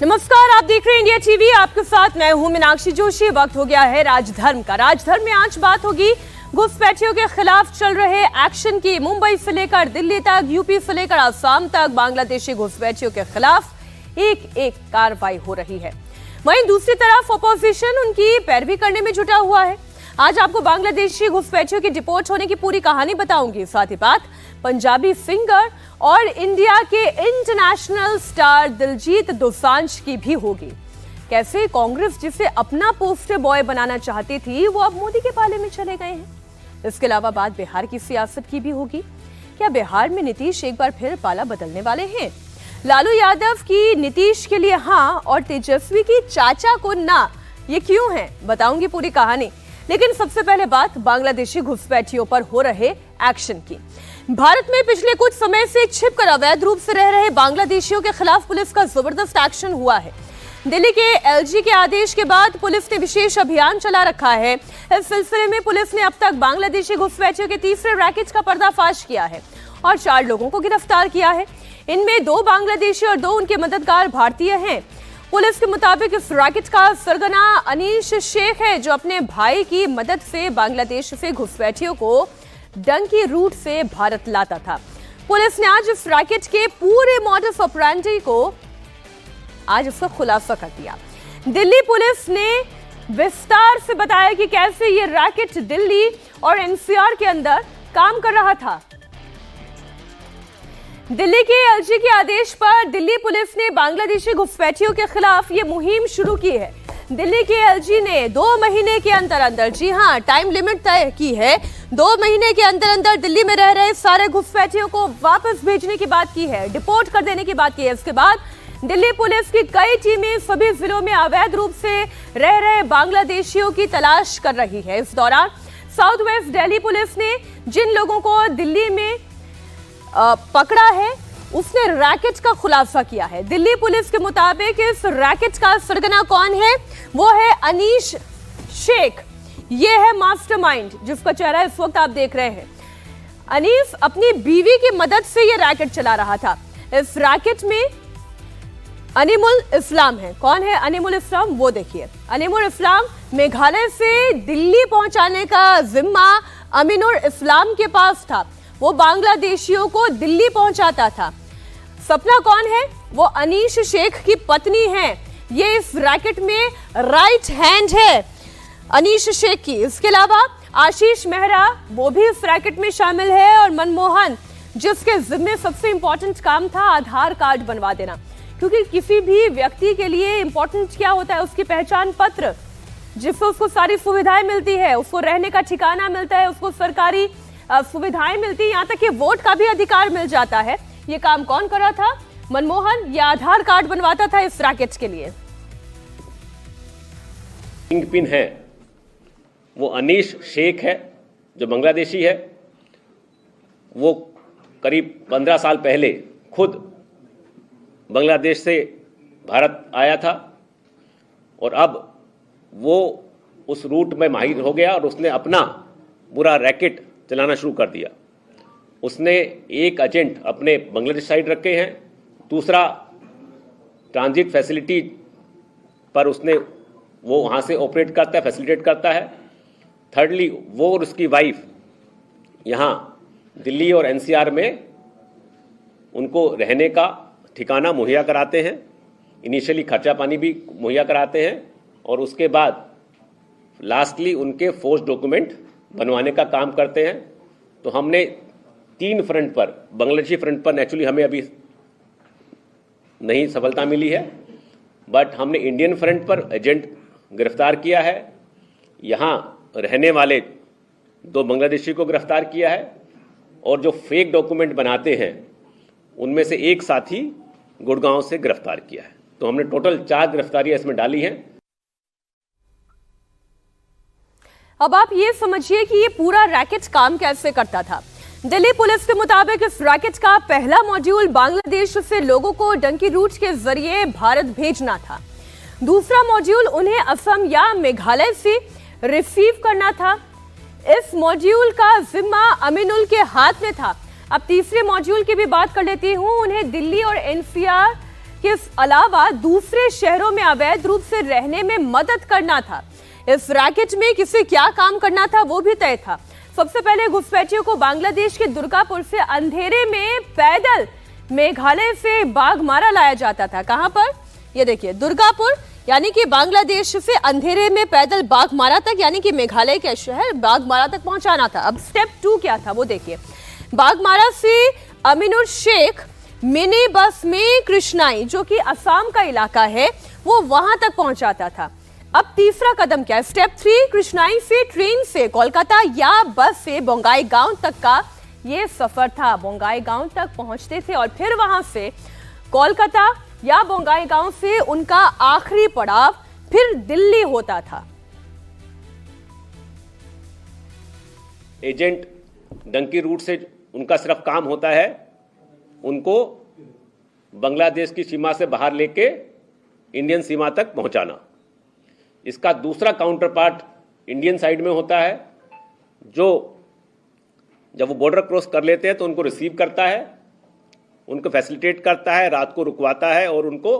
नमस्कार, आप देख रहे हैं इंडिया टीवी। आपके साथ मैं हूं मीनाक्षी जोशी। वक्त हो गया है राजधर्म का। राजधर्म में आज बात होगी घुसपैठियों के खिलाफ चल रहे एक्शन की। मुंबई से लेकर दिल्ली तक, यूपी से लेकर आसाम तक बांग्लादेशी घुसपैठियों के खिलाफ एक एक कार्रवाई हो रही है। वहीं दूसरी तरफ अपोजिशन उनकी पैरवी करने में जुटा हुआ है। आज आपको बांग्लादेशी घुसपैठियों की डिपोर्ट होने की पूरी कहानी बताऊंगी। साथ ही बात पंजाबी सिंगर और इंडिया के इंटरनेशनल स्टार दिलजीत दोसांझ की भी होगी। कैसे कांग्रेस जिसे अपना पोस्टर बॉय बनाना चाहती थी, वो अब मोदी के पाले में चले गए हैं। इसके अलावा बात बिहार की सियासत की भी होगी। क्या बिहार में नीतीश एक बार फिर पाला बदलने वाले हैं? लालू यादव की नीतीश के लिए हाँ और तेजस्वी की चाचा को ना, ये क्यों है? बताऊंगी पूरी कहानी। लेकिन सबसे पहले बात बांग्लादेशी घुसपैठियों पर हो रहे एक्शन की। भारत में पिछले कुछ समय से छिपकर अवैध रूप से रह रहे बांग्लादेशियों के खिलाफ पुलिस का जबरदस्त एक्शन हुआ है। दिल्ली के एलजी के आदेश के बाद पुलिस ने विशेष अभियान चला रखा है। इस सिलसिले में पुलिस ने अब तक बांग्लादेशी घुसपैठियों के तीसरे रैकेट का पर्दाफाश किया है और 4 लोगों को गिरफ्तार किया है। इनमें 2 बांग्लादेशी और 2 उनके मददगार भारतीय हैं। पुलिस के मुताबिक इस रैकेट का सरगना अनीश शेख है, जो अपने भाई की मदद से बांग्लादेश से घुसपैठियों को डंकी रूट से भारत लाता था। पुलिस ने आज इस रैकेट के पूरे मॉडस ऑपरेंडी को आज इसका खुलासा कर दिया। दिल्ली पुलिस ने विस्तार से बताया कि कैसे ये रैकेट दिल्ली और एनसीआर के अंदर काम कर रहा था। दिल्ली के एलजी के आदेश पर दिल्ली पुलिस ने बांग्लादेशी घुसपैठियों के खिलाफ ये मुहिम शुरू की है। दिल्ली के एलजी ने 2 महीने के अंदर, जी हां, टाइम लिमिट तय की है। 2 महीने के अंदर दिल्ली में रह रहे सारे घुसपैठियों को वापस भेजने की बात की है, डिपोर्ट कर देने की बात की है। इसके बाद दिल्ली पुलिस की कई टीमें सभी जिलों में अवैध रूप से रह रहे बांग्लादेशियों की तलाश कर रही है। इस दौरान साउथ वेस्ट दिल्ली पुलिस ने जिन लोगों को दिल्ली में पकड़ा है, उसने रैकेट का खुलासा किया है। दिल्ली पुलिस के मुताबिक इस रैकेट का सरगना कौन है? वो है अनीश शेख। ये है मास्टरमाइंड जिसका चेहरा इस वक्त आप देख रहे हैं। अनीस अपनी बीवी की मदद से ये रैकेट चला रहा था। इस रैकेट में अनीमुल इस्लाम है। कौन है अनीमुल इस्लाम? वो देखिए। अनीमुल इस्लाम मेघालय से दिल्ली पहुंचाने का जिम्मा अमीनुर इस्लाम के पास था। वो बांग्लादेशियों को दिल्ली पहुंचाता था। सपना कौन है? वो अनीश शेख की पत्नी है। ये इस रैकेट में राइट हैंड है अनीश शेख की। इसके अलावा आशीष मेहरा, वो भी इस रैकेट में शामिल है। और मनमोहन, जिसके जिम्मे सबसे इंपॉर्टेंट काम था आधार कार्ड बनवा देना, क्योंकि किसी भी व्यक्ति के लिए इंपॉर्टेंट क्या होता है? उसकी पहचान पत्र, जिससे उसको सारी सुविधाएं मिलती है, उसको रहने का ठिकाना मिलता है, उसको सरकारी सुविधाएं मिलती है, यहाँ तक कि वोट का भी अधिकार मिल जाता है। ये काम कौन कर रहा था? मनमोहन। ये आधार कार्ड बनवाता था इस रैकेट के लिए। किंगपिन है वो अनीश शेख है, जो बांग्लादेशी है। वो करीब 15 साल पहले खुद बांग्लादेश से भारत आया था और अब वो उस रूट में माहिर हो गया और उसने अपना पूरा रैकेट चलाना शुरू कर दिया। उसने एक एजेंट अपने बांग्लादेश साइड रखे हैं, दूसरा ट्रांजिट फैसिलिटी पर उसने वो वहाँ से ऑपरेट करता है, फैसिलिटेट करता है। थर्डली वो और उसकी वाइफ यहाँ दिल्ली और एनसीआर में उनको रहने का ठिकाना मुहैया कराते हैं। इनिशियली खर्चा पानी भी मुहैया कराते हैं और उसके बाद लास्टली उनके फोर्स डॉक्यूमेंट बनवाने का काम करते हैं। तो हमने 3 फ्रंट पर, बांग्लादेशी फ्रंट पर नेचुरली हमें अभी नहीं सफलता मिली है, बट हमने इंडियन फ्रंट पर एजेंट गिरफ्तार किया है। यहाँ रहने वाले 2 बांग्लादेशी को गिरफ्तार किया है और जो फेक डॉक्यूमेंट बनाते हैं उनमें से एक साथी गुड़गांव से गिरफ्तार किया है। तो हमने टोटल 4 गिरफ्तारियां इसमें डाली हैं। अब आप ये समझिए कि ये पूरा रैकेट काम कैसे करता था। दिल्ली पुलिस के मुताबिक इस रैकेट का पहला मॉड्यूल बांग्लादेश से लोगों को डंकी रूट के जरिए भारत भेजना था। दूसरा मॉड्यूल उन्हें असम या मेघालय से रिसीव करना था। इस मॉड्यूल का जिम्मा अमीनुल के हाथ में था। अब तीसरे मॉड्यूल की भी बात कर लेती हूँ। उन्हें दिल्ली और एनसीआर के अलावा दूसरे शहरों में अवैध रूप से रहने में मदद करना था। इस रैकेट में किसे क्या काम करना था वो भी तय था। सबसे पहले घुसपैठियों को बांग्लादेश के दुर्गापुर से अंधेरे में पैदल मेघालय से बाघमारा लाया जाता था। कहां पर? ये देखिए, दुर्गापुर, यानी कि बांग्लादेश से अंधेरे में पैदल बाघमारा तक, यानी कि मेघालय के शहर बाघमारा तक पहुंचाना था। अब स्टेप 2 क्या था वो देखिए। बाघमारा से अमीनुर शेख मिनी बस में कृष्णाई, जो कि असम का इलाका है, वो वहां तक पहुंचाता था। अब तीसरा कदम क्या है? स्टेप 3, कृष्णाई से ट्रेन से कोलकाता या बस से बोंगाई गांव तक का ये सफर था। बोंगाई गांव तक पहुंचते थे और फिर वहां से कोलकाता या बोंगाई गांव से उनका आखिरी पड़ाव फिर दिल्ली होता था। एजेंट डंकी रूट से उनका सिर्फ काम होता है उनको बांग्लादेश की सीमा से बाहर लेके इंडियन सीमा तक पहुंचाना। इसका दूसरा काउंटर पार्ट इंडियन साइड में होता है, जो जब वो बॉर्डर क्रॉस कर लेते हैं तो उनको रिसीव करता है, उनको फैसिलिटेट करता है, रात को रुकवाता है और उनको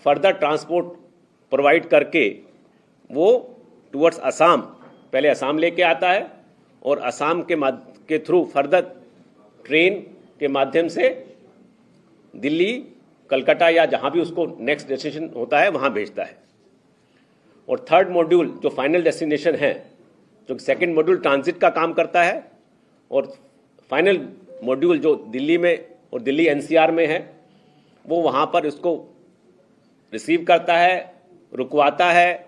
फर्दर ट्रांसपोर्ट प्रोवाइड करके वो टुवर्ड्स असम, पहले असम लेके आता है और असम के थ्रू फर्दर ट्रेन के माध्यम से दिल्ली, कलकत्ता या जहां भी उसको नेक्स्ट डेस्टिनेशन होता है वहां भेजता है। और थर्ड मॉड्यूल जो फाइनल डेस्टिनेशन है, जो सेकंड मॉड्यूल ट्रांजिट का काम करता है और फाइनल मॉड्यूल जो दिल्ली में और दिल्ली एनसीआर में है, वो वहां पर इसको रिसीव करता है, रुकवाता है,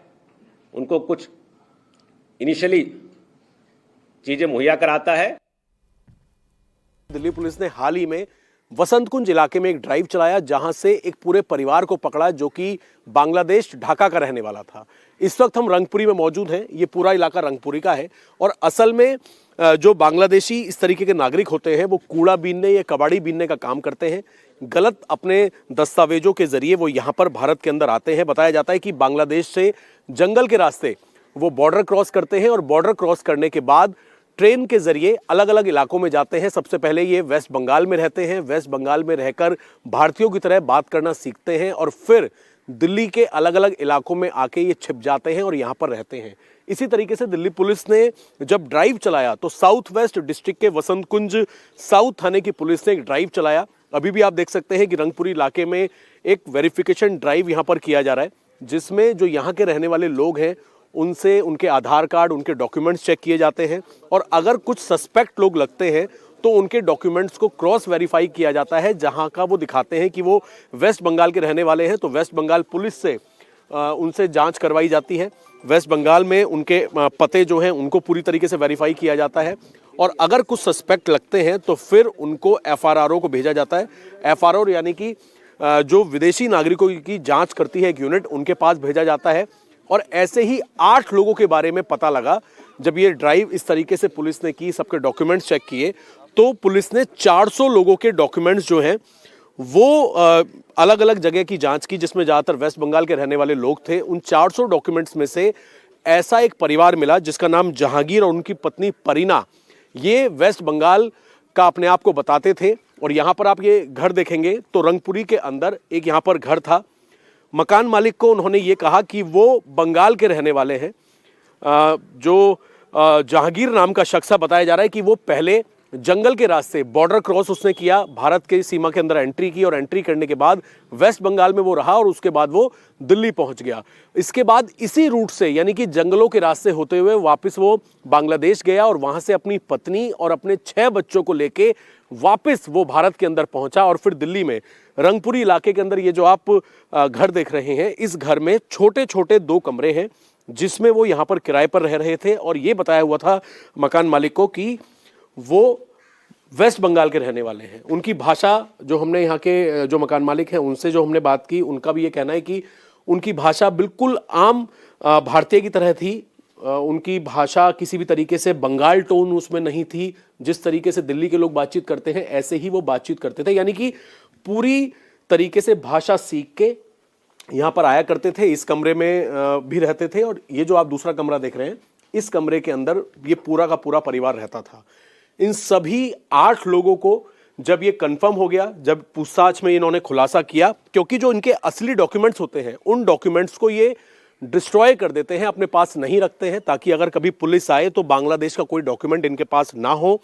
उनको कुछ इनिशियली चीजें मुहैया कराता है। दिल्ली पुलिस ने हाल ही में वसंत कुंज इलाके में एक ड्राइव चलाया, जहां से एक पूरे परिवार को पकड़ा जो कि बांग्लादेश ढाका का रहने वाला था। इस वक्त हम रंगपुरी में मौजूद हैं। ये पूरा इलाका रंगपुरी का है और असल में जो बांग्लादेशी इस तरीके के नागरिक होते हैं वो कूड़ा बीनने या कबाड़ी बीनने का काम करते हैं। गलत अपने दस्तावेजों के जरिए वो यहाँ पर भारत के अंदर आते हैं। बताया जाता है कि बांग्लादेश से जंगल के रास्ते वो बॉर्डर क्रॉस करते हैं और बॉर्डर क्रॉस करने के बाद ट्रेन के जरिए अलग अलग इलाकों में जाते हैं। सबसे पहले ये वेस्ट बंगाल में रहते हैं, वेस्ट बंगाल में रहकर भारतीयों की तरह बात करना सीखते हैं और फिर दिल्ली के अलग अलग इलाकों में आके ये छिप जाते हैं और यहाँ पर रहते हैं। इसी तरीके से दिल्ली पुलिस ने जब ड्राइव चलाया तो साउथ वेस्ट डिस्ट्रिक्ट के वसंत कुंज साउथ थाने की पुलिस ने एक ड्राइव चलाया। अभी भी आप देख सकते हैं कि रंगपुरी इलाके में एक वेरिफिकेशन ड्राइव यहाँ पर किया जा रहा है, जिसमें जो यहाँ के रहने वाले लोग हैं उनसे उनके आधार कार्ड, उनके डॉक्यूमेंट्स चेक किए जाते हैं और अगर कुछ सस्पेक्ट लोग लगते हैं तो उनके डॉक्यूमेंट्स को क्रॉस वेरीफाई किया जाता है, जहां का वो दिखाते हैं कि वो वेस्ट बंगाल के रहने वाले हैं तो वेस्ट बंगाल पुलिस से उनसे जांच करवाई जाती है। वेस्ट बंगाल में उनके पते जो हैं उनको पूरी तरीके से वेरीफाई किया जाता है और अगर कुछ सस्पेक्ट लगते हैं तो फिर उनको एफआरआरओ को भेजा जाता है। एफआरआरओ यानी कि जो विदेशी नागरिकों की जाँच करती है एक यूनिट, उनके पास भेजा जाता है। और ऐसे ही 8 लोगों के बारे में पता लगा जब ये ड्राइव इस तरीके से पुलिस ने की, सबके डॉक्यूमेंट्स चेक किए तो पुलिस ने 400 लोगों के डॉक्यूमेंट्स जो हैं वो अलग अलग जगह की जांच की, जिसमें ज़्यादातर वेस्ट बंगाल के रहने वाले लोग थे। उन 400 डॉक्यूमेंट्स में से ऐसा एक परिवार मिला जिसका नाम जहांगीर और उनकी पत्नी परीना, ये वेस्ट बंगाल का अपने आप को बताते थे। और यहाँ पर आप ये घर देखेंगे तो रंगपुरी के अंदर एक यहाँ पर घर था। मकान मालिक को उन्होंने ये कहा कि वो बंगाल के रहने वाले हैं। जो जहांगीर नाम का शख्स बताया जा रहा है कि वो पहले जंगल के रास्ते बॉर्डर क्रॉस उसने किया, भारत के सीमा के अंदर एंट्री की और एंट्री करने के बाद वेस्ट बंगाल में वो रहा और उसके बाद वो दिल्ली पहुंच गया। इसके बाद इसी रूट से यानी कि जंगलों के रास्ते होते हुए वापस वो बांग्लादेश गया और वहां से अपनी पत्नी और अपने 6 बच्चों को लेके वापस वो भारत के अंदर पहुंचा और फिर दिल्ली में रंगपुरी इलाके के अंदर ये जो आप घर देख रहे हैं, इस घर में छोटे छोटे 2 कमरे हैं जिसमें वो यहाँ पर किराए पर रह रहे थे। और ये बताया हुआ था मकान मालिक को कि वो वेस्ट बंगाल के रहने वाले हैं। उनकी भाषा, जो हमने यहाँ के जो मकान मालिक हैं उनसे जो हमने बात की, उनका भी ये कहना है कि उनकी भाषा बिल्कुल आम भारतीय की तरह थी। उनकी भाषा किसी भी तरीके से बंगाल टोन उसमें नहीं थी। जिस तरीके से दिल्ली के लोग बातचीत करते हैं ऐसे ही वो बातचीत करते थे, यानी कि पूरी तरीके से भाषा सीख के यहाँ पर आया करते थे। इस कमरे में भी रहते थे और ये जो आप दूसरा कमरा देख रहे हैं, इस कमरे के अंदर ये पूरा का पूरा परिवार रहता था। इन सभी 8 लोगों को जब ये कंफर्म हो गया, जब पूछताछ में इन्होंने खुलासा किया, क्योंकि जो इनके असली डॉक्यूमेंट्स होते हैं उन डॉक्यूमेंट्स को ये डिस्ट्रॉय कर देते हैं, अपने पास नहीं रखते हैं, ताकि अगर कभी पुलिस आए तो बांग्लादेश का कोई डॉक्यूमेंट इनके पास ना हो।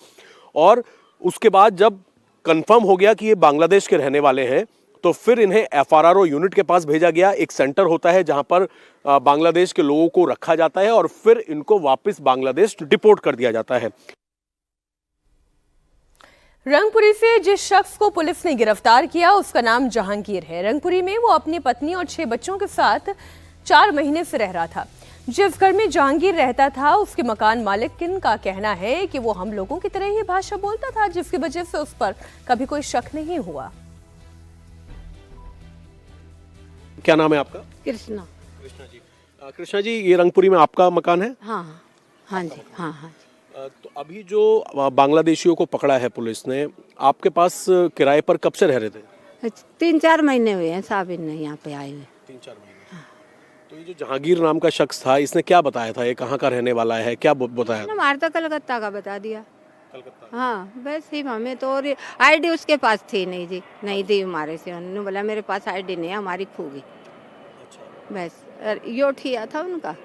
और उसके बाद जब कंफर्म हो गया कि ये बांग्लादेश के रहने वाले हैं तो फिर इन्हें FRRO यूनिट के पास भेजा गया। एक सेंटर होता है जहां पर बांग्लादेश के लोगों को रखा जाता है और फिर इनको वापस बांग्लादेश डिपोर्ट कर दिया जाता है। रंगपुरी से जिस शख्स को पुलिस ने गिरफ्तार किया उसका नाम जहांगीर है। रंगपुरी में वो अपनी पत्नी और 6 बच्चों के साथ 4 महीने से रह रहा था। जिस घर में जहांगीर रहता था उसके मकान मालिक का कहना है कि वो हम लोगों की तरह ही भाषा बोलता था, जिसकी वजह से उस पर कभी कोई शक नहीं हुआ। क्या नाम है आपका? कृष्णा। कृष्णा जी, ये रंगपुरी में आपका मकान है? हाँ हाँ जी, हाँ हाँ जी। तो अभी जो बांग्लादेशियों को पकड़ा है पुलिस ने, आपके पास किराए पर कब से रह रहे थे? 3-4 महीने हुए हैं साहब इन्हें यहाँ पे आए हुए। 3-4 महीने। तो ये जो जहांगीर नाम का शख्स था, इसने क्या बताया था? ये कहाँ का रहने वाला है, क्या बताया? हमारे तो कलकत्ता का बता दिया। कलकत्ता। हाँ बस ही, हमें तो और ID उसके पास थी नहीं जी, नहीं दी हमारे से। उन्होंने बोला मेरे पास ID नहीं है, हमारी खो गई। बस यो ठिया था उनका,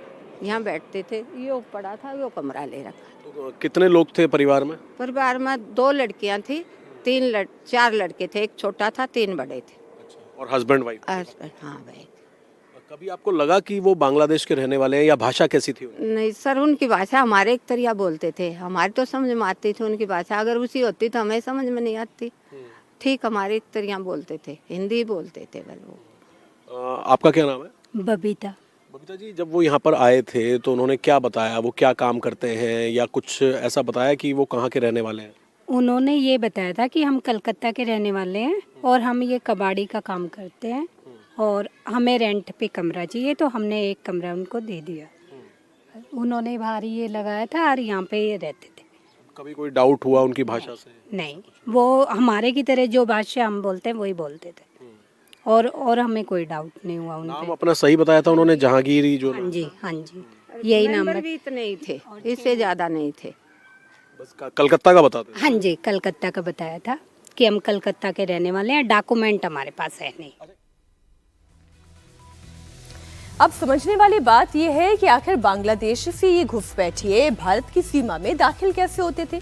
यहाँ बैठते थे, यो पड़ा था, यो कमरा ले रखा। तो कितने लोग थे परिवार में? परिवार में 2 लड़कियाँ थी, 4 लड़के थे, एक छोटा था, 3 बड़े थे। और हस्बैंड वाइफ? हाँ भाई। कभी आपको लगा कि वो बांग्लादेश के रहने वाले हैं, या भाषा कैसी थी उनकी? नहीं सर, उनकी भाषा हमारे एक तरिया बोलते थे, हमारी तो समझ में आती थी उनकी भाषा। अगर उसी होती तो हमें समझ में नहीं आती। ठीक हमारे एक तरिया बोलते थे, हिंदी बोलते थे वो। आपका क्या नाम है? बबीता। बबीता जी, जब वो यहाँ पर आए थे तो उन्होंने क्या बताया? वो क्या काम करते हैं, या कुछ ऐसा बताया कि वो कहाँ के रहने वाले हैं? उन्होंने ये बताया था कि हम कलकत्ता के रहने वाले हैं और हम ये कबाड़ी का काम करते हैं और हमें रेंट पे कमरा चाहिए, तो हमने एक कमरा उनको दे दिया। उन्होंने बाहर ये लगाया था और यहाँ पे ये रहते थे। कभी कोई डाउट हुआ उनकी भाषा से? नहीं, वो हमारे की तरह जो भाषा हम बोलते हैं वही बोलते थे, और हमें कोई डाउट नहीं हुआ उन नाम पे। अपना सही बताया था उन्होंने, जहांगीर जो? हाँ जी, हाँ जी, यही नाम नंबर है। भी इतने ही थे, इससे ज्यादा नहीं थे। बस कलकत्ता का बताते थे? हाँ जी, कलकत्ता का बताया था कि हम कलकत्ता के रहने वाले हैं, डॉक्यूमेंट हमारे पास है नहीं। अब समझने वाली बात यह है कि आखिर बांग्लादेश से ये घुसपैठिए भारत की सीमा में दाखिल कैसे होते थे,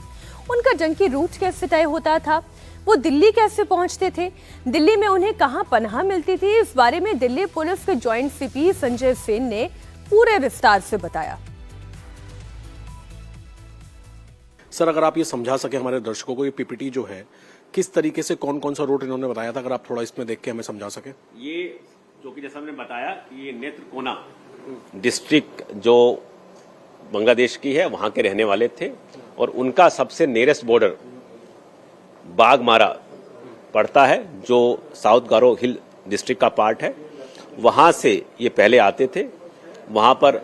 उनका जंगी रूट कैसे तय होता था, वो दिल्ली कैसे पहुंचते थे, दिल्ली में उन्हें कहां पनाह मिलती थी। इस बारे में दिल्ली पुलिस के जॉइंट CP संजय सेन ने पूरे विस्तार से बताया। सर, अगर आप ये समझा सके हमारे दर्शकों को, ये PPT जो है किस तरीके से, कौन कौन सा रूट इन्होंने बताया था, अगर आप थोड़ा इसमें देख के हमें समझा सके। ये जो कि जैसा हमने बताया कि ये नेत्रकोना डिस्ट्रिक्ट जो बांग्लादेश की है वहां के रहने वाले थे, और उनका सबसे नियरेस्ट बॉर्डर बागमारा पड़ता है जो साउथ गारो हिल डिस्ट्रिक्ट का पार्ट है। वहां से ये पहले आते थे, वहां पर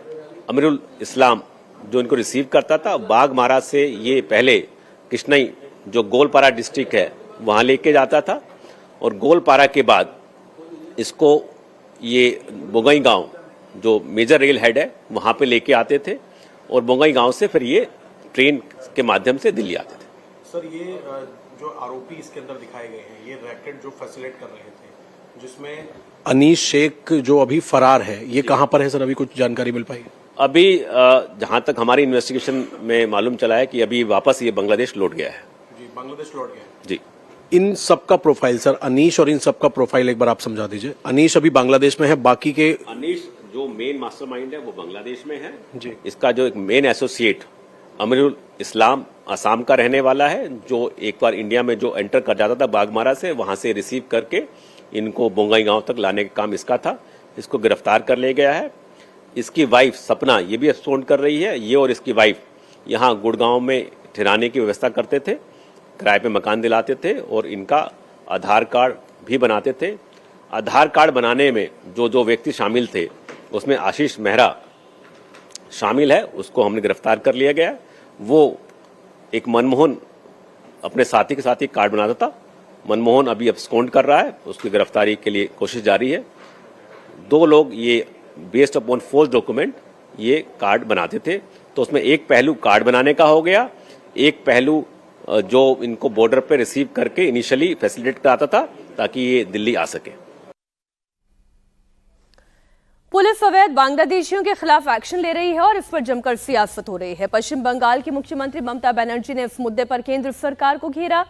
अमीरुल इस्लाम जो इनको रिसीव करता था। बागमारा से ये पहले कृष्णई जो गोलपारा डिस्ट्रिक्ट है वहां लेके जाता था, और गोलपारा के बाद इसको ये बोंगई गांव जो मेजर रेल हेड है वहां पे लेके आते थे, और बोंगई गांव से फिर ये ट्रेन के माध्यम से दिल्ली आते थे। सर, ये जो आरोपी इसके अंदर दिखाए गए हैं, ये रैकेट जो फैसिलिटेट कर रहे थे, जिसमें अनीश शेख जो अभी फरार है, ये कहां पर है सर? अभी कुछ जानकारी मिल पाई? अभी जहां तक हमारी इन्वेस्टिगेशन में मालूम चला है कि अभी वापस ये बांग्लादेश लौट गया है। जी, बांग्लादेश लौट गया है। जी। इन सबका प्रोफाइल सर, अनीश और इन सबका प्रोफाइल एक बार आप समझा दीजिए। अनीश अभी बांग्लादेश में है, बाकी के? अनीश जो मेन मास्टरमाइंड है वो बांग्लादेश में है जी। इसका जो एक मेन एसोसिएट अमीरुल इस्लाम असम का रहने वाला है, जो एक बार इंडिया में जो एंटर कर जाता था बागमारा से, वहां से रिसीव करके इनको बोंगई गांव तक लाने का काम इसका था। इसको गिरफ्तार कर ले गया है। इसकी वाइफ सपना ये भी एब्सकॉन्ड कर रही है। ये और इसकी वाइफ यहाँ गुड़गांव में ठहराने की व्यवस्था करते थे, किराए पे मकान दिलाते थे, और इनका आधार कार्ड भी बनाते थे। आधार कार्ड बनाने में जो जो व्यक्ति शामिल थे उसमें आशीष मेहरा शामिल है, उसको हमने गिरफ्तार कर लिया गया। वो एक मनमोहन अपने साथी के साथ ही कार्ड बनाता था। मनमोहन अभी एब्सकॉन्ड कर रहा है, उसकी गिरफ्तारी के लिए कोशिश जारी है। 2 लोग ये बेस्ड अपॉन फॉल्स डॉक्यूमेंट ये कार्ड बनाते थे। तो उसमें एक पहलू कार्ड बनाने का हो गया, एक पहलू जो इनको बॉर्डर पे रिसीव करके इनिशियली फैसिलिटेट कराता था ताकि ये दिल्ली आ सके। पुलिस अवैध बांग्लादेशियों के खिलाफ एक्शन ले रही है और इस पर जमकर सियासत हो रही है। पश्चिम बंगाल की मुख्यमंत्री ममता बनर्जी ने इस मुद्दे पर केंद्र सरकार को घेरा।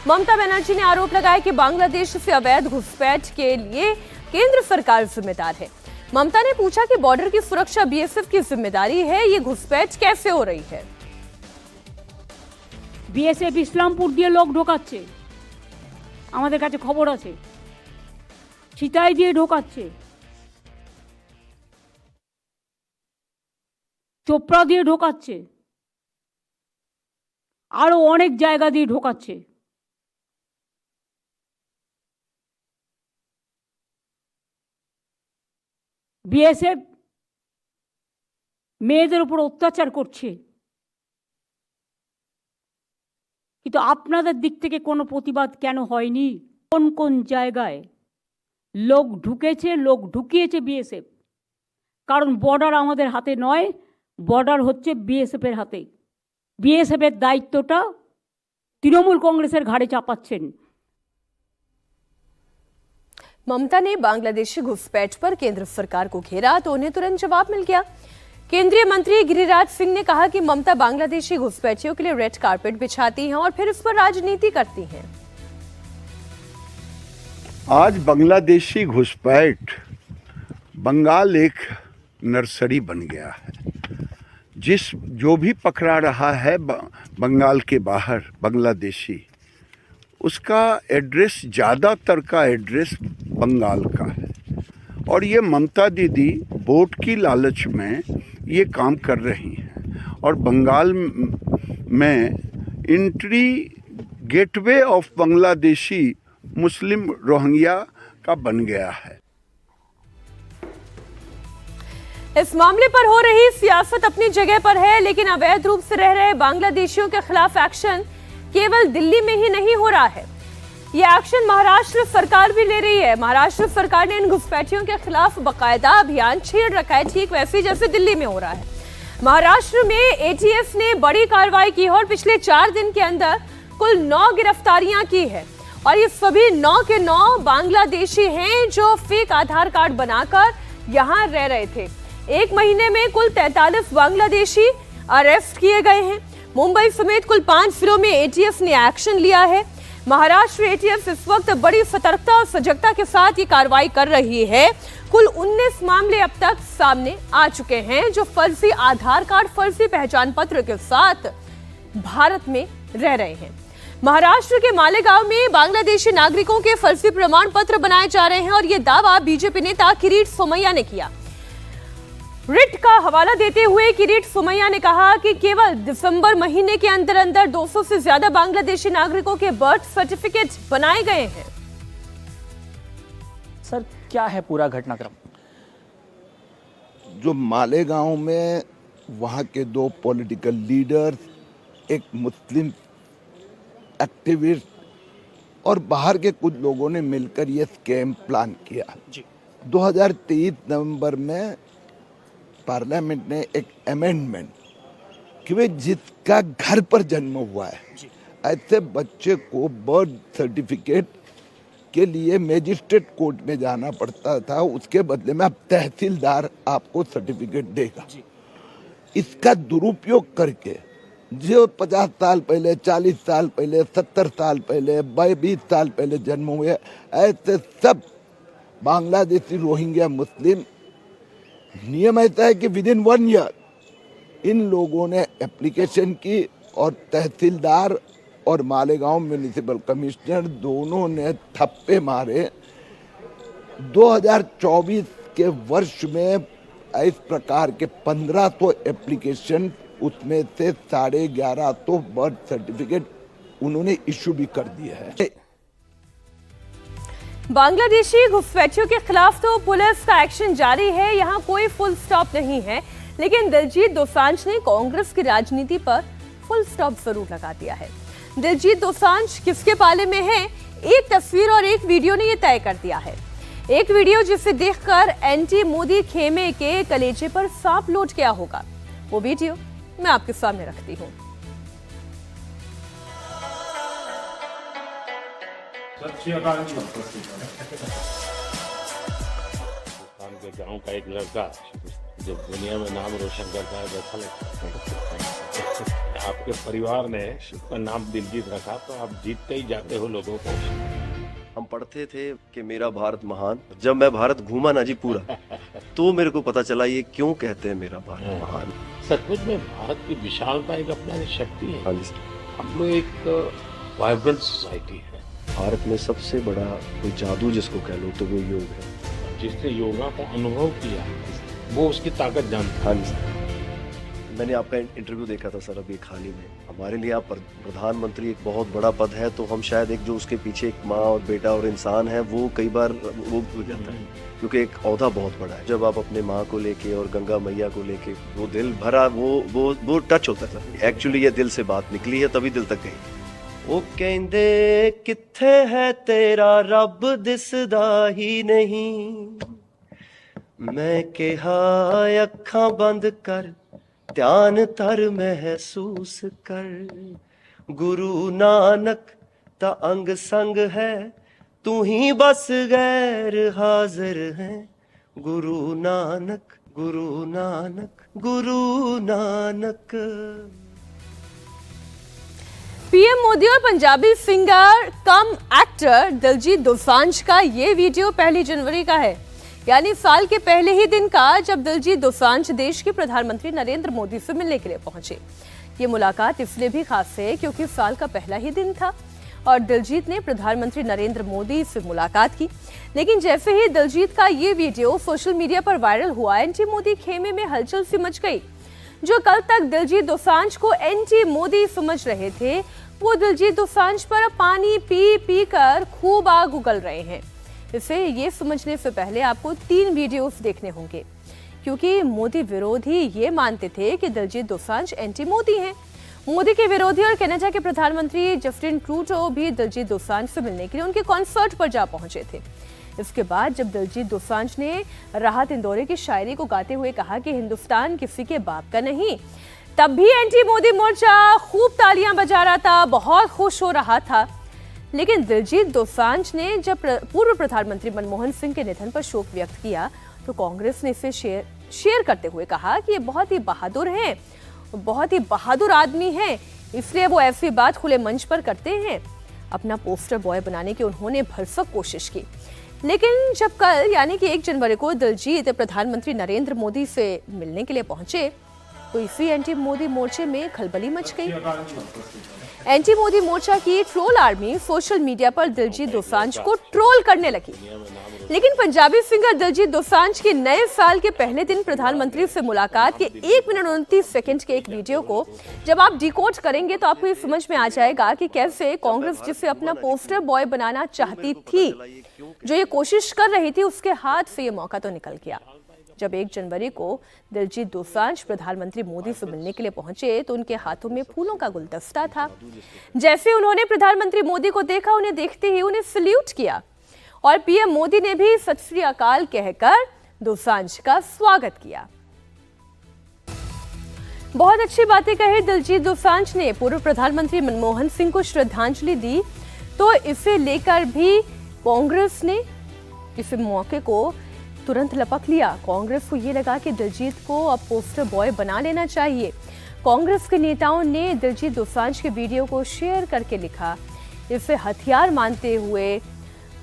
ममता बनर्जी ने आरोप लगाया कि बांग्लादेश से अवैध घुसपैठ के लिए केंद्र सरकार जिम्मेदार है। ममता ने पूछा कि बॉर्डर की सुरक्षा बीएसएफ की जिम्मेदारी है, ये घुसपैठ कैसे हो रही है? বিএসএফ ইসলামপুর দিয়ে লোক ঢোকাচ্ছে, আমাদের কাছে খবর আছে। সিতাই দিয়ে ঢোকাচ্ছে, চোপড়া দিয়ে ঢোকাচ্ছে, আরো অনেক জায়গা দিয়ে ঢোকাচ্ছে। বিএসএফ মেয়েদের উপর অত্যাচার করছে, কিন্তু আপনাদের দিক থেকে কোনো প্রতিবাদ কেন হয়নি? কোন কোন জায়গায় লোক ঢুকেছে, লোক ঢুকিয়েছে বিএসএফ? কারণ বর্ডার আমাদের হাতে নয়, বর্ডার হচ্ছে বিএসএফের হাতে। বিএসএফের দায়িত্বটা তৃণমূল কংগ্রেসের ঘাড়ে চাপাচ্ছেন। ममता ने बांग्लादेशी घुसपैठ पर केंद्र सरकार को घेरा तो उन्हें तुरंत जवाब मिल गया। केंद्रीय मंत्री गिरिराज सिंह ने कहा कि ममता बांग्लादेशी घुसपैठियों के लिए रेड कारपेट बिछाती हैं और फिर इस पर राजनीति करती हैं। आज बांग्लादेशी घुसपैठ बंगाल एक नर्सरी बन गया है। जो भी पकड़ा रहा है बंगाल के बाहर बांग्लादेशी, उसका एड्रेस, ज़्यादातर का एड्रेस बंगाल का है। और ये ममता दीदी वोट की लालच में ये काम कर रही हैं और बंगाल में entry gateway of Bangladeshi Muslim Rohingya का बन गया है। इस मामले पर हो रही सियासत अपनी जगह पर है, लेकिन अवैध रूप से रह रहे बांग्लादेशियों के खिलाफ एक्शन केवल दिल्ली में ही नहीं हो रहा है। ये एक्शन महाराष्ट्र सरकार भी ले रही है। महाराष्ट्र सरकार ने इन घुसपैठियों के खिलाफ बाकायदा अभियान छेड़ रखा है, ठीक वैसे जैसे दिल्ली में हो रहा है। महाराष्ट्र में एटीएस ने बड़ी कार्रवाई की है और पिछले 4 दिन के अंदर कुल 9 गिरफ्तारियां की है और ये सभी 9 के 9 बांग्लादेशी हैं जो फेक आधार कार्ड बनाकर यहां रह रहे थे। 1 महीने में कुल 43 बांग्लादेशी अरेस्ट किए गए हैं। मुंबई समेत कुल 5 जिलों में एटीएस ने एक्शन लिया है। महाराष्ट्र एटीएस इस वक्त बड़ी सतर्कता और सजगता के साथ ये कार्रवाई कर रही है। कुल 19 मामले अब तक सामने आ चुके हैं जो फर्जी आधार कार्ड, फर्जी पहचान पत्र के साथ भारत में रह रहे हैं। महाराष्ट्र के मालेगांव में बांग्लादेशी नागरिकों के फर्जी प्रमाण पत्र बनाए जा रहे हैं और ये दावा बीजेपी नेता किरीट सोमैया ने किया। रिट का हवाला देते हुए किरीट सोमैया ने कहा कि केवल दिसंबर महीने के अंदर अंदर 200 से ज्यादा बांग्लादेशी नागरिकों के बर्थ सर्टिफिकेट बनाए गए हैं। सर, क्या है पूरा घटनाक्रम? जो मालेगांव में वहाँ के 2 पॉलिटिकल लीडर्स, एक मुस्लिम एक्टिविस्ट और बाहर के कुछ लोगों ने मिलकर ये स्कैम प्लान किया। 2023 नवंबर में पार्लियामेंट ने एक अमेंडमेंट कि वे जिसका घर पर जन्म हुआ है ऐसे बच्चे को बर्थ सर्टिफिकेट के लिए मजिस्ट्रेट कोर्ट में जाना पड़ता था, उसके बदले में अब तहसीलदार आपको सर्टिफिकेट देगा। इसका दुरुपयोग करके जो 50 साल पहले, 40 साल पहले, 70 साल पहले, 20 साल पहले जन्म हुए ऐसे सब बांग्लादेशी रोहिंग्या मुस्लिम, नियम ऐसा है कि विद इन 1 ईयर इन लोगों ने एप्लीकेशन की और तहसीलदार और मालेगांव म्यूनिसिपल कमिश्नर दोनों ने थप्पे मारे। 2024 के वर्ष में इस प्रकार के 1500 एप्लीकेशन, उसमें से 1150 बर्थ सर्टिफिकेट उन्होंने इश्यू भी कर दिया है। बांग्लादेशी घुसपैठियों के खिलाफ तो पुलिस का एक्शन जारी है, यहाँ कोई फुल स्टॉप नहीं है, लेकिन दिलजीत दोसांझ ने कांग्रेस की राजनीति पर फुल स्टॉप जरूर लगा दिया है। दिलजीत दोसांझ किसके पाले में है, एक तस्वीर और एक वीडियो ने यह तय कर दिया है। एक वीडियो जिसे देखकर एंटी मोदी खेमे के कलेजे पर सांप लौट गया होगा, वो वीडियो मैं आपके सामने रखती हूँ। हिंदुस्तान के गांव का एक लड़का जब दुनिया में नाम रोशन करता है तो अच्छा लगता है। आपके परिवार ने उसका नाम दिलजीत रखा तो आप जीतते ही जाते हो लोगों को। हम पढ़ते थे कि मेरा भारत महान। जब मैं भारत घूमा ना जी पूरा तो मेरे को पता चला ये क्यों कहते हैं मेरा भारत महान। सचमुच में भारत की विशालता एक अपना शक्ति है। हाँ जी सर। हम लोग एक वाइब्रेंट सोसाइटी है। भारत में सबसे बड़ा कोई जादू जिसको कह लो तो वो योग है। जिसने योगा को अनुभव किया वो उसकी ताकत जानता है। हाँ जी सर। मैंने आपका इंटरव्यू देखा था सर अभी हाल ही में। हमारे लिए आप प्रधानमंत्री एक बहुत बड़ा पद है तो हम शायद एक जो उसके पीछे एक माँ और बेटा और इंसान है वो कई बार वो भूल जाता है क्योंकि एक ओहदा बहुत बड़ा है। जब आप अपने माँ को लेके और गंगा मैया को लेके वो दिल भरा वो टच होता है। एक्चुअली ये दिल से बात निकली है तभी दिल तक गई। वो कहंदे कित्थे है तेरा रब दिसदा ही नहीं। मैं कहा अखां बंद कर ध्यान तर महसूस कर। गुरु नानक ता अंग संग है तू ही बस गैर हाजिर है। गुरु नानक गुरु नानक गुरु नानक। पीएम मोदी और पंजाबी सिंगर कम एक्टर दिलजीत दोसांझ का ये वीडियो 1 जनवरी का है, यानी साल के पहले ही दिन का, जब दिलजीत दोसांझ देश के प्रधानमंत्री नरेंद्र मोदी से मिलने के लिए पहुंचे। ये मुलाकात इसलिए भी खास है क्योंकि साल का पहला ही दिन था और दिलजीत ने प्रधानमंत्री नरेंद्र मोदी से मुलाकात की। लेकिन जैसे ही दिलजीत का ये वीडियो सोशल मीडिया पर वायरल हुआ, एंटी मोदी खेमे में हलचल सी मच गई। जो कल तक दिलजीत दोसांझ को एंटी मोदी समझ रहे थे, वो दिलजीत दोसांझ पर पानी पी पी कर खूब आग उगल रहे हैं। इसे ये समझने से पहले आपको 3 वीडियोस देखने होंगे, क्योंकि मोदी विरोधी ये मानते थे कि दिलजीत दोसांझ एंटी मोदी हैं। मोदी के विरोधी और कनाडा के प्रधानमंत्री जस्टिन ट्रूडो भी दिलजीत दोसांझ से मिलने के लिए उनके कॉन्सर्ट पर जा पहुंचे थे। इसके बाद जब दिलजीत दोसांझ ने राहत इंदौरी की शायरी को गाते हुए कहा कि हिंदुस्तान किसी के बाप का नहीं, तब भी एंटी मोदी मोर्चा खूब तालियां बजा रहा था, बहुत खुश हो रहा था। लेकिन दिलजीत दोसांझ ने जब पूर्व प्रधानमंत्री मनमोहन सिंह के निधन पर शोक व्यक्त किया तो कांग्रेस ने इसे शेयर करते हुए कहा कि ये बहुत ही बहादुर हैं, बहुत ही बहादुर आदमी हैं, इसलिए वो ऐसी बात खुले मंच पर करते हैं। अपना पोस्टर बॉय बनाने की उन्होंने भरसक कोशिश की। लेकिन जब कल यानी कि 1 जनवरी को दिलजीत प्रधानमंत्री नरेंद्र मोदी से मिलने के लिए पहुंचे तो इसी एंटी मोदी मोर्चे में खलबली मच गई। एंटी मोदी मोर्चा की ट्रोल आर्मी सोशल मीडिया पर दिलजीत दोसांझ को ट्रोल करने लगी। लेकिन पंजाबी सिंगर दिलजीत दोसांझ के नए साल के पहले दिन प्रधानमंत्री से मुलाकात के 1 मिनट 29 सेकंड के एक वीडियो को जब आप डिकोड करेंगे तो आपको ये समझ में आ जाएगा कि कैसे कांग्रेस जिसे अपना पोस्टर बॉय बनाना चाहती थी, जो ये कोशिश कर रही थी, उसके हाथ से ये मौका तो निकल गया। जब 1 जनवरी को दिलजीत दोसांझ प्रधानमंत्री मोदी से मिलने के लिए पहुंचे तो उनके हाथों में फूलों का गुलदस्ता था। जैसे उन्होंने प्रधानमंत्री मोदी को देखा, उन्हें देखते ही उन्हें सल्यूट किया और पीएम मोदी ने भी सत श्री अकाल कहकर दोसांझ का स्वागत किया। बहुत अच्छी बातें कही दिलजीत दोसांझ ने। पूर्व प्रधानमंत्री मनमोहन सिंह को श्रद्धांजलि दी तो इसे लेकर भी कांग्रेस ने इस मौके को तुरंत लपक लिया। कांग्रेस को ये लगा कि दिलजीत को अब पोस्टर बॉय बना लेना चाहिए। कांग्रेस के नेताओं ने दिलजीत दोसांझ के वीडियो को शेयर करके लिखा, इसे हथियार मानते हुए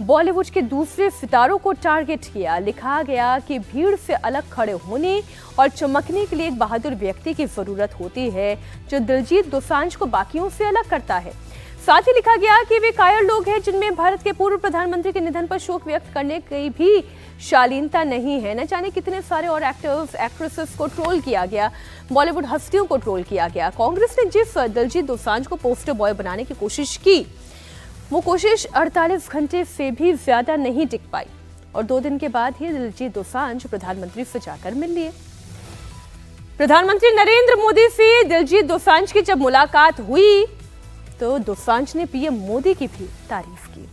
बॉलीवुड के दूसरे सितारों को टारगेट किया। लिखा गया कि भीड़ से अलग खड़े होने और चमकने के लिए एक बहादुर व्यक्ति की जरूरत होती है, जो दिलजीत दोसांझ को बाकियों से अलग करता है। साथ ही लिखा गया कि वे कायर लोग हैं जिनमें भारत के पूर्व प्रधानमंत्री के निधन पर शोक व्यक्त करने की भी शालीनता नहीं है। न जाने कितने सारे और एक्टर्स एक्ट्रेसेस को ट्रोल किया गया, बॉलीवुड हस्तियों को ट्रोल किया गया। कांग्रेस ने जिस दिलजीत दोसांझ को पोस्टर बॉय बनाने की कोशिश की, वो कोशिश 48 घंटे से भी ज्यादा नहीं टिक पाई और 2 दिन के बाद ही दिलजीत दोसांझ प्रधानमंत्री से जाकर मिल लिए। प्रधानमंत्री नरेंद्र मोदी से दिलजीत दोसांझ की जब मुलाकात हुई तो दोसांझ ने पीएम मोदी की भी तारीफ की।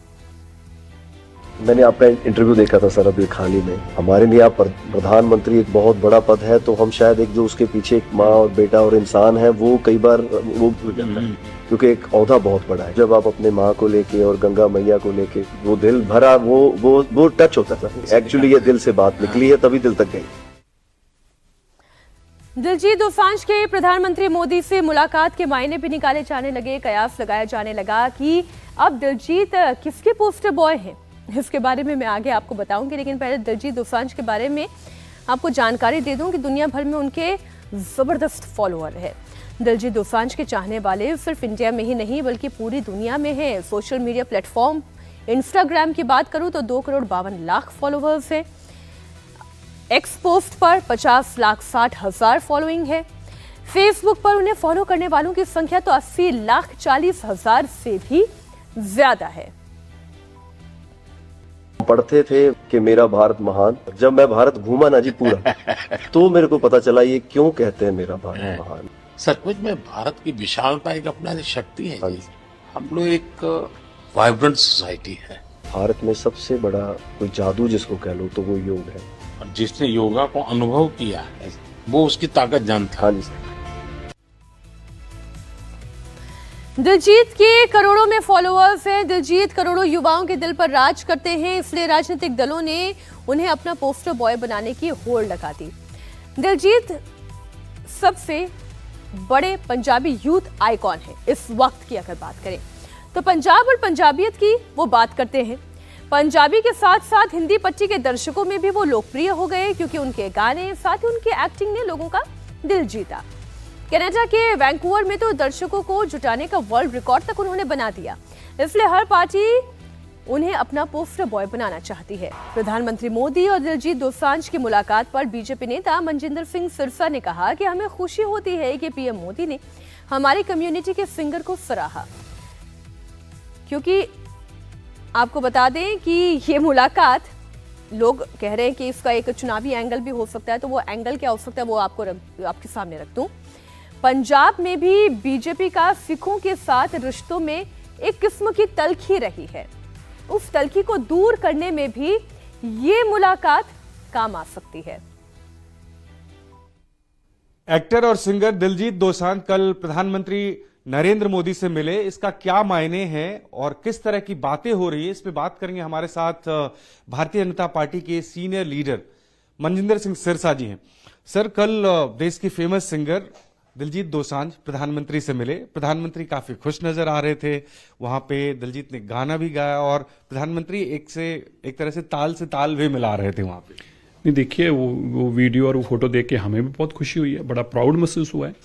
मैंने आपका इंटरव्यू देखा था सर अभी हाल ही में। हमारे लिए आप प्रधानमंत्री एक बहुत बड़ा पद है, तो हम शायद एक जो उसके पीछे एक माँ और बेटा और इंसान है वो कई बार वो भूल जाता है, क्योंकि एक ओहदा बहुत बड़ा है। जब आप अपने माँ को लेके और गंगा मैया को लेके वो दिल भरा, वो टच होता था। एक्चुअली ये दिल से बात निकली है, तभी दिल तक गई। दिलजीत दोसांझ के प्रधानमंत्री मोदी से मुलाकात के मायने भी निकाले जाने लगे। कयास लगाया जाने लगा कि अब दिलजीत किसके पोस्टर बॉय हैं। इसके बारे में मैं आगे आपको बताऊंगी, लेकिन पहले दिलजीत दोसांझ के बारे में आपको जानकारी दे दूं कि दुनिया भर में उनके जबरदस्त फॉलोअर है। दिलजीत दोसांझ के चाहने वाले सिर्फ इंडिया में ही नहीं बल्कि पूरी दुनिया में हैं। सोशल मीडिया प्लेटफॉर्म इंस्टाग्राम की बात करूं तो 2,52,00,000 फॉलोअर्स हैं। एक्स पोस्ट पर 50,60,000 फॉलोइंग है। फेसबुक पर उन्हें फॉलो करने वालों की संख्या तो 80,40,000 से भी ज्यादा है। पढ़ते थे कि मेरा भारत महान, जब मैं भारत घूमा ना जी पूरा तो मेरे को पता चला ये क्यों कहते हैं मेरा भारत महान। सचमुच में भारत की विशालता एक अपना शक्ति है जी। हम लोग एक वाइब्रेंट सोसाइटी है। भारत में सबसे बड़ा कोई जादू जिसको कह लो तो वो योग है, और जिसने योगा को अनुभव किया है वो उसकी ताकत जानता है। हाँ जी। दिलजीत के करोड़ों में फॉलोअर्स हैं। दिलजीत करोड़ों युवाओं के दिल पर राज करते हैं, इसलिए राजनीतिक दलों ने उन्हें अपना पोस्टर बॉय बनाने की होड़ लगा दी। दिलजीत सबसे बड़े पंजाबी यूथ आइकॉन है। इस वक्त की अगर बात करें तो पंजाब और पंजाबियत की वो बात करते हैं। पंजाबी के साथ साथ हिंदी पट्टी के दर्शकों में भी वो लोकप्रिय हो गए, क्योंकि उनके गाने साथ ही उनकी एक्टिंग ने लोगों का दिल जीता। कनाडा के वैंकूवर में तो दर्शकों को जुटाने का वर्ल्ड रिकॉर्ड तक उन्होंने बना दिया, इसलिए हर पार्टी उन्हें अपना पोस्टर बॉय बनाना चाहती है। प्रधानमंत्री मोदी और दिलजीत दोसांझ की मुलाकात पर बीजेपी नेता मनजिंदर सिंह सिरसा ने कहा कि हमें खुशी होती है कि पीएम मोदी ने हमारी कम्युनिटी के सिंगर को सराहा, क्योंकि आपको बता दें कि ये मुलाकात, लोग कह रहे हैं कि इसका एक चुनावी एंगल भी हो सकता है, तो वो एंगल क्या हो सकता है वो आपके सामने रख दूं। पंजाब में भी बीजेपी का सिखों के साथ रिश्तों में एक किस्म की तलखी रही है। उस तलखी को दूर करने में भी ये मुलाकात काम आ सकती है। एक्टर और सिंगर दिलजीत दोसांझ कल प्रधानमंत्री नरेंद्र मोदी से मिले। इसका क्या मायने हैं और किस तरह की बातें हो रही है, इस पे बात करेंगे। हमारे साथ भारतीय जनता पार्टी के सीनियर लीडर मनजिंदर सिंह सिरसा जी हैं। सर, कल देश की फेमस सिंगर दिलजीत दोसांझ प्रधानमंत्री से मिले। प्रधानमंत्री काफी खुश नजर आ रहे थे। वहां पे दिलजीत ने गाना भी गाया और प्रधानमंत्री एक तरह से ताल भी मिला रहे थे वहां पे। नहीं, देखिए वो वीडियो और वो फोटो देख के हमें भी बहुत खुशी हुई है, बड़ा प्राउड महसूस हुआ है।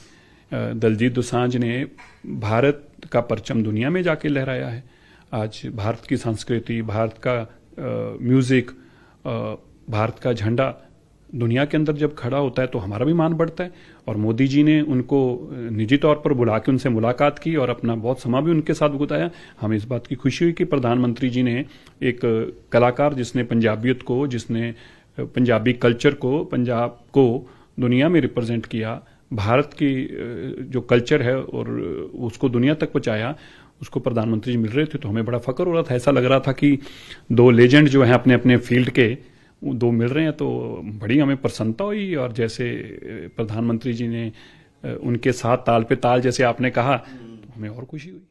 दिलजीत दोसांझ ने भारत का परचम दुनिया में जाके लहराया है। आज भारत की संस्कृति, भारत का म्यूजिक, भारत का झंडा दुनिया के अंदर जब खड़ा होता है तो हमारा भी मान बढ़ता है। और मोदी जी ने उनको निजी तौर पर बुला के उनसे मुलाकात की और अपना बहुत समय भी उनके साथ बिताया। हमें इस बात की खुशी हुई कि प्रधानमंत्री जी ने एक कलाकार जिसने पंजाबियत को, जिसने पंजाबी कल्चर को, पंजाब को दुनिया में रिप्रेजेंट किया, भारत की जो कल्चर है और उसको दुनिया तक पहुंचाया, उसको प्रधानमंत्री जी मिल रहे थे तो हमें बड़ा फख्र हो रहा था। ऐसा लग रहा था कि दो लेजेंड जो हैं अपने अपने फील्ड के, दो मिल रहे हैं, तो बड़ी हमें प्रसन्नता हुई। और जैसे प्रधानमंत्री जी ने उनके साथ ताल पे ताल, जैसे आपने कहा, तो हमें और खुशी हुई।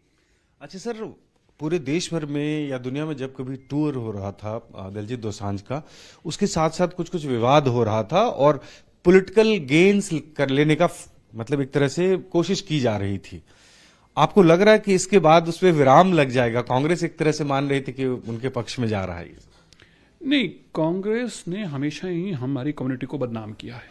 अच्छा सर, पूरे देश भर में या दुनिया में जब कभी टूर हो रहा था दिलजीत दोसांझ का, उसके साथ साथ कुछ कुछ विवाद हो रहा था और पॉलिटिकल गेन्स कर लेने का मतलब एक तरह से कोशिश की जा रही थी। आपको लग रहा है कि इसके बाद उस पर विराम लग जाएगा? कांग्रेस एक तरह से मान रही थी कि उनके पक्ष में जा रहा है। नहीं, कांग्रेस ने हमेशा ही हमारी कम्युनिटी को बदनाम किया है।